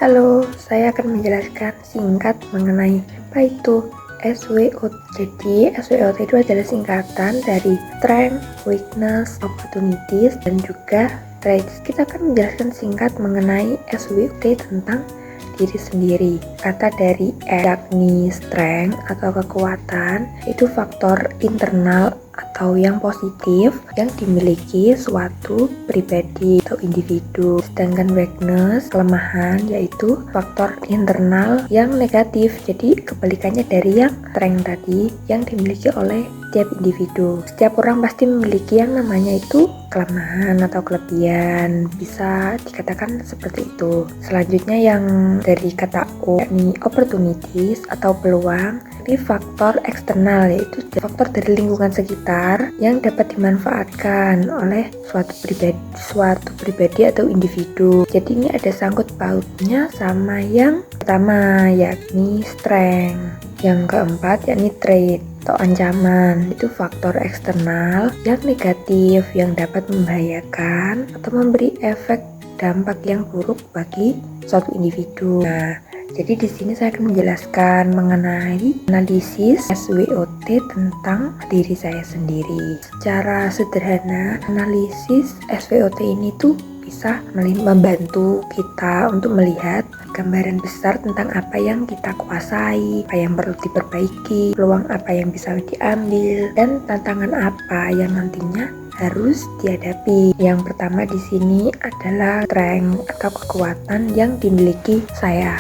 Halo, saya akan menjelaskan singkat mengenai apa itu SWOT. Jadi, SWOT itu adalah singkatan dari Strength, Weakness, Opportunities, dan juga Traits. Kita akan menjelaskan singkat mengenai SWOT tentang diri sendiri. Kata dari yakni strength atau kekuatan, itu faktor internal atau yang positif yang dimiliki suatu pribadi atau individu. Sedangkan weakness, kelemahan, yaitu faktor internal yang negatif. Jadi kebalikannya dari yang strength tadi yang dimiliki oleh setiap individu. Setiap orang pasti memiliki yang namanya itu kelemahan atau kelebihan, bisa dikatakan seperti itu. Selanjutnya yang dari kata O, yakni opportunities atau peluang. Ini faktor eksternal, yaitu faktor dari lingkungan sekitar yang dapat dimanfaatkan oleh suatu pribadi atau individu. Jadi ini ada sangkut pautnya sama yang pertama, yakni strength. Yang keempat yakni trait atau ancaman, itu faktor eksternal yang negatif yang dapat membahayakan atau memberi efek dampak yang buruk bagi suatu individu. Nah, jadi di sini saya akan menjelaskan mengenai analisis SWOT tentang diri saya sendiri. Secara sederhana, analisis SWOT ini tuh bisa membantu kita untuk melihat gambaran besar tentang apa yang kita kuasai, apa yang perlu diperbaiki, peluang apa yang bisa diambil, dan tantangan apa yang nantinya harus dihadapi. Yang pertama di sini adalah strength atau kekuatan yang dimiliki saya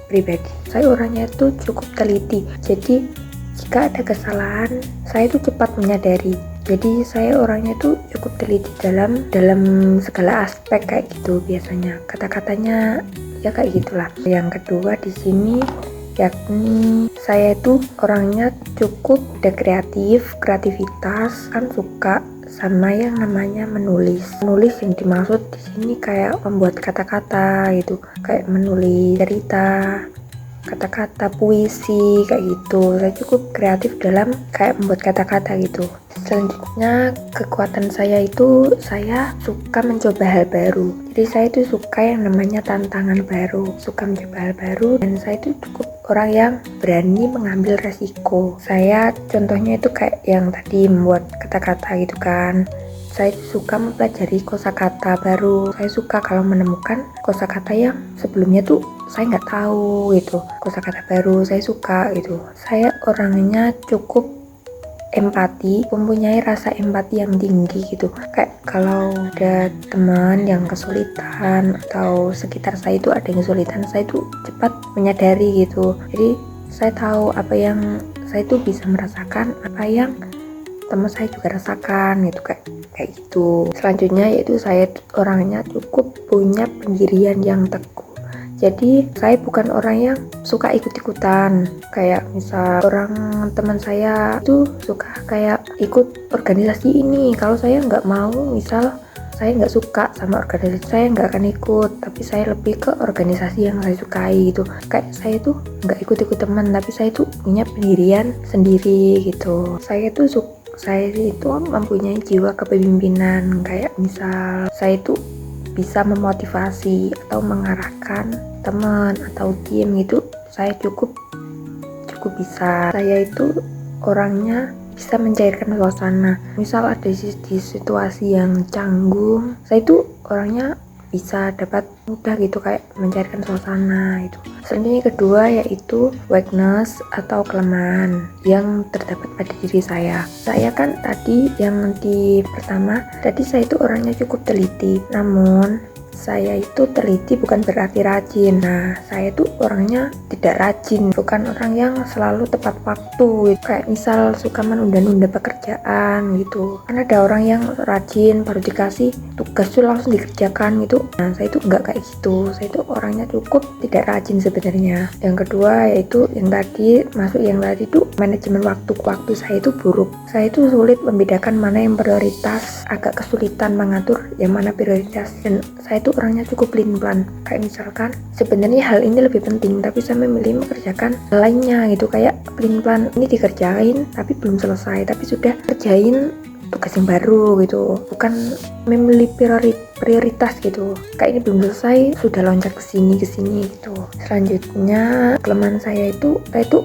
pribadi. Saya orangnya itu cukup teliti. Jadi jika ada kesalahan, saya itu cepat menyadari. Jadi saya orangnya itu cukup teliti dalam segala aspek kayak gitu biasanya. Kata-katanya ya kayak gitulah. Yang kedua di sini yakni saya itu orangnya cukup kreativitas, kan suka sama yang namanya menulis yang dimaksud di sini kayak membuat kata-kata gitu, kayak menulis cerita, kata-kata, puisi kayak gitu. Saya cukup kreatif dalam kayak membuat kata-kata gitu. Selanjutnya kekuatan saya itu saya suka mencoba hal baru. Jadi saya itu suka yang namanya tantangan baru, suka mencoba hal baru, dan saya itu cukup orang yang berani mengambil resiko. Saya contohnya itu kayak yang tadi membuat kata-kata gitu kan. Saya suka mempelajari kosakata baru. Saya suka kalau menemukan kosakata yang sebelumnya tuh saya nggak tahu gitu. Kosakata baru saya suka gitu. Saya orangnya cukup empati, mempunyai rasa empati yang tinggi gitu. Kayak kalau ada teman yang kesulitan atau sekitar saya itu ada yang kesulitan, saya itu cepat menyadari gitu. Jadi saya tahu apa yang saya itu bisa merasakan, apa yang teman saya juga rasakan gitu, kayak gitu. Selanjutnya yaitu saya orangnya cukup punya pendirian yang teguh. Jadi saya bukan orang yang suka ikut-ikutan. Kayak misal orang teman saya itu suka kayak ikut organisasi ini, kalau saya nggak mau, misal saya nggak suka sama organisasi, saya nggak akan ikut, tapi saya lebih ke organisasi yang saya sukai gitu. Kayak saya tuh nggak ikut-ikut teman, tapi saya tuh punya pendirian sendiri gitu. Saya itu mempunyai jiwa kepemimpinan, kayak misal saya itu bisa memotivasi atau mengarahkan teman atau tim gitu. Saya cukup bisa. Saya itu orangnya bisa mencairkan suasana. Misal ada di situasi yang canggung, saya itu orangnya bisa dapat mudah gitu kayak mencairkan suasana itu. Selanjutnya kedua yaitu weakness atau kelemahan yang terdapat pada diri saya. Saya kan tadi yang di pertama tadi saya itu orangnya cukup teliti, namun saya itu teliti bukan berarti rajin. Nah, saya itu orangnya tidak rajin, bukan orang yang selalu tepat waktu gitu. Kayak misal suka menunda-nunda pekerjaan gitu. Kan ada orang yang rajin, baru dikasih tugas tuh langsung dikerjakan gitu. Nah, saya itu enggak kayak gitu. Saya itu orangnya cukup tidak rajin sebenarnya. Yang kedua yaitu yang tadi itu manajemen waktu saya itu buruk. Saya itu sulit membedakan mana yang prioritas, agak kesulitan mengatur yang mana prioritas, dan saya itu orangnya cukup pelin-pelan. Kayak misalkan sebenarnya hal ini lebih penting, tapi saya memilih mengerjakan hal lainnya gitu. Kayak pelin-pelan, ini dikerjain tapi belum selesai, tapi sudah kerjain tugas yang baru gitu, bukan memilih prioritas gitu. Kayak ini belum selesai sudah loncat ke sini gitu. Selanjutnya kelemahan saya itu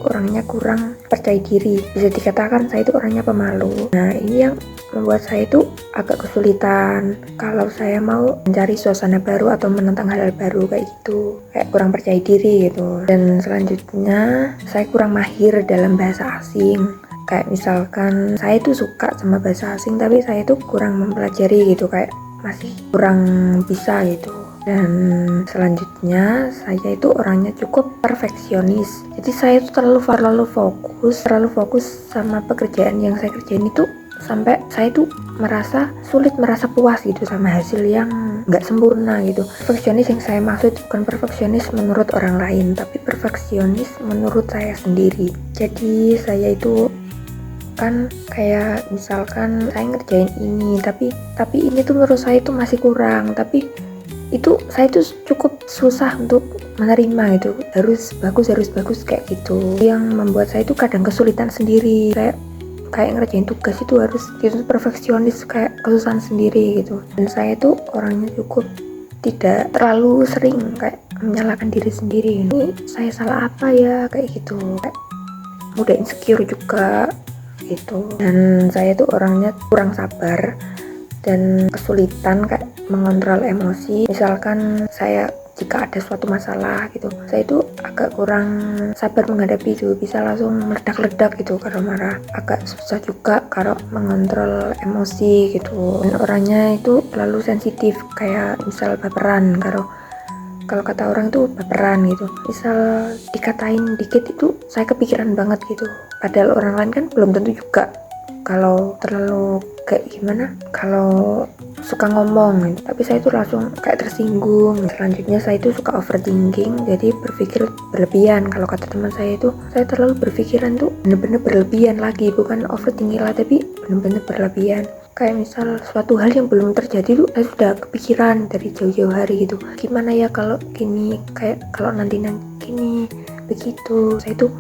orangnya kurang percaya diri. Bisa dikatakan saya itu orangnya pemalu. Nah, ini yang membuat saya itu agak kesulitan kalau saya mau mencari suasana baru atau menentang hal-hal baru kayak gitu, kayak kurang percaya diri gitu. Dan selanjutnya saya kurang mahir dalam bahasa asing. Kayak misalkan saya itu suka sama bahasa asing tapi saya itu kurang mempelajari gitu, kayak masih kurang bisa gitu. Dan selanjutnya saya itu orangnya cukup perfeksionis, jadi saya itu terlalu fokus sama pekerjaan yang saya kerjain itu, sampai saya itu merasa puas gitu sama hasil yang nggak sempurna gitu. Perfeksionis yang saya maksud bukan perfeksionis menurut orang lain, tapi perfeksionis menurut saya sendiri. Jadi saya itu kan kayak misalkan saya ngerjain ini tapi ini tuh menurut saya itu masih kurang, tapi itu saya tuh cukup susah untuk menerima itu, harus bagus kayak gitu, yang membuat saya itu kadang kesulitan sendiri. Kayak ngerjain tugas itu harus gitu, perfeksionis, kayak kesusahan sendiri gitu. Dan saya tuh orangnya cukup tidak terlalu sering kayak menyalahkan diri sendiri, ini saya salah apa ya kayak gitu, kayak mudah insecure juga gitu. Dan saya tuh orangnya kurang sabar dan kesulitan kayak mengontrol emosi. Misalkan saya jika ada suatu masalah gitu, saya itu agak kurang sabar menghadapi itu, bisa langsung meledak-ledak gitu kalau marah. Agak susah juga kalau mengontrol emosi gitu. Dan orangnya itu terlalu sensitif, kayak misal baperan, kalau kata orang tuh baperan gitu. Misal dikatain dikit itu saya kepikiran banget gitu, padahal orang lain kan belum tentu juga kalau terlalu kayak gimana, kalau suka ngomong gitu. Tapi saya itu langsung kayak tersinggung. Selanjutnya saya itu suka overthinking, jadi berpikir berlebihan. Kalau kata teman saya itu, saya terlalu berpikiran tuh bener-bener berlebihan lagi, bukan overthinking lah, tapi bener-bener berlebihan. Kayak misal suatu hal yang belum terjadi tuh saya sudah kepikiran dari jauh-jauh hari gitu, gimana ya kalau gini, kayak kalau nanti gini begitu. Saya tuh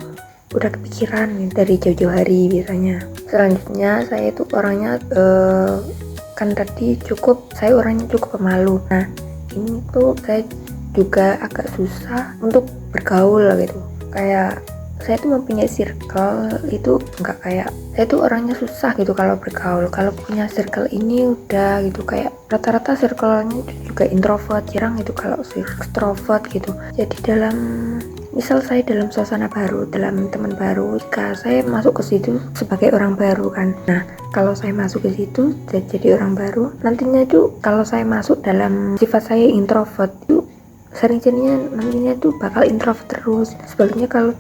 udah kepikiran dari jauh-jauh hari biasanya. Selanjutnya saya tuh orangnya kan tadi saya orangnya cukup pemalu. Nah, ini tuh saya juga agak susah untuk bergaul gitu. Kayak saya tuh mempunyai circle itu nggak kayak, saya tuh orangnya susah gitu kalau bergaul. Kalau punya circle ini udah gitu, kayak rata-rata circle-nya juga introvert, jarang itu kalau extrovert gitu. Jadi misal saya dalam suasana baru, dalam teman baru, jika saya masuk ke situ sebagai orang baru kan, nah kalau saya masuk ke situ jadi orang baru, nantinya itu kalau saya masuk dalam sifat saya introvert itu sering-seringnya nantinya tuh bakal introvert terus. Sebaliknya kalau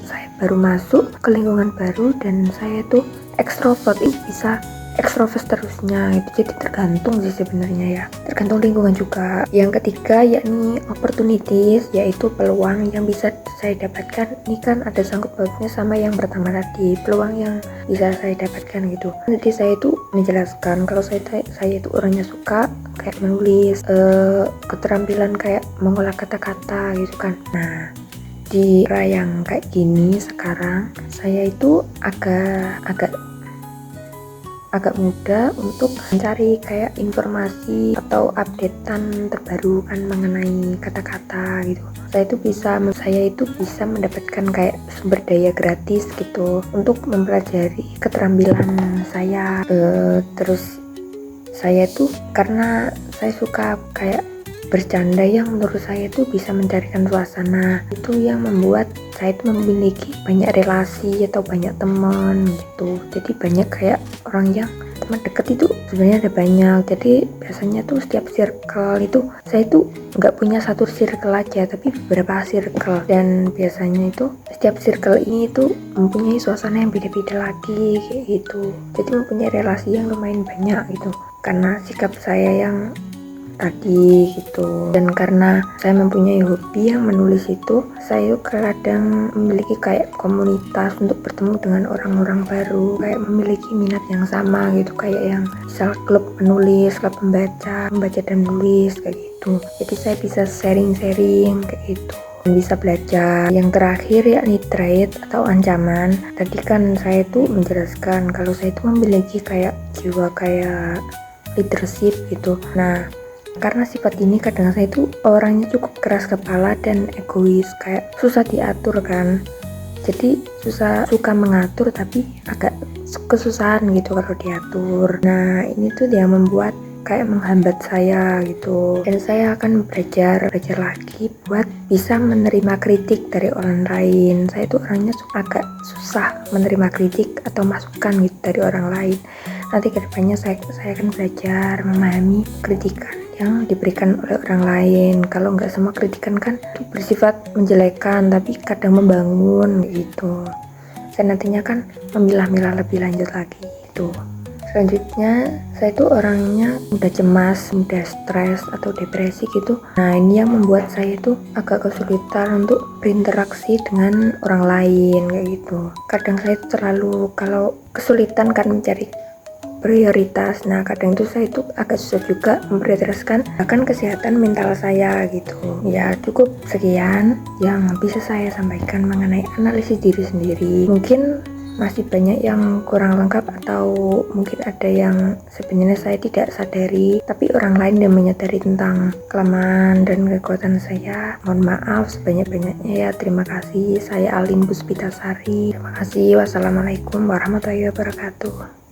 saya baru masuk ke lingkungan baru dan saya tuh ekstrovert, itu bisa ekstrovert terusnya itu. Jadi tergantung sih sebenarnya ya, tergantung lingkungan juga. Yang ketiga yakni opportunities, yaitu peluang yang bisa saya dapatkan. Ini kan ada sangkut pautnya sama yang pertama tadi, peluang yang bisa saya dapatkan gitu. Nanti saya itu menjelaskan kalau saya itu orangnya suka kayak menulis, keterampilan kayak mengolah kata-kata gitu kan. Nah, di era yang kayak gini sekarang saya itu agak mudah untuk mencari kayak informasi atau updatean terbaru kan mengenai kata-kata gitu. Saya itu bisa mendapatkan kayak sumber daya gratis gitu untuk mempelajari keterampilan saya. Terus saya tuh karena saya suka kayak bercanda yang menurut saya itu bisa mencarikan suasana, itu yang membuat saya itu memiliki banyak relasi atau banyak teman gitu. Jadi banyak kayak orang yang teman dekat itu sebenarnya ada banyak. Jadi biasanya tuh setiap circle itu saya itu nggak punya satu circle aja, tapi beberapa circle. Dan biasanya itu setiap circle ini itu mempunyai suasana yang beda-beda lagi kayak gitu. Jadi mempunyai relasi yang lumayan banyak gitu, karena sikap saya yang tadi gitu. Dan karena saya mempunyai hobi yang menulis itu, saya kadang memiliki kayak komunitas untuk bertemu dengan orang-orang baru, kayak memiliki minat yang sama gitu, kayak yang misal klub menulis, klub membaca dan menulis kayak gitu. Jadi saya bisa sharing kayak gitu. bisa belajar. Yang terakhir yakni threat atau ancaman. Tadi kan saya tuh menjelaskan kalau saya itu memiliki kayak jiwa kayak leadership gitu. Nah, karena sifat ini kadang saya itu orangnya cukup keras kepala dan egois, kayak susah diatur kan. Jadi suka mengatur tapi agak kesusahan gitu kalau diatur. Nah, ini tuh yang membuat kayak menghambat saya gitu. Dan saya akan belajar lagi buat bisa menerima kritik dari orang lain. Saya tuh orangnya agak susah menerima kritik atau masukan gitu dari orang lain. Nanti kedepannya saya akan belajar memahami kritikan yang diberikan oleh orang lain. Kalau nggak semua kritikan kan bersifat menjelekan, tapi kadang membangun gitu. Saya nantinya kan memilah-milah lebih lanjut lagi itu. Selanjutnya, saya itu orangnya mudah cemas, mudah stres atau depresi gitu. Nah, ini yang membuat saya itu agak kesulitan untuk berinteraksi dengan orang lain kayak gitu. Kadang saya terlalu kalau kesulitan kan mencari prioritas. Nah, kadang itu saya itu agak susah juga memprioritaskan bahkan kesehatan mental saya gitu. Ya, cukup sekian yang bisa saya sampaikan mengenai analisis diri sendiri. Mungkin masih banyak yang kurang lengkap atau mungkin ada yang sebenarnya saya tidak sadari, tapi orang lain yang menyadari tentang kelemahan dan kekuatan saya. Mohon maaf sebanyak-banyaknya ya. Terima kasih. Saya Alin Puspitasari. Terima kasih. Wassalamualaikum warahmatullahi wabarakatuh.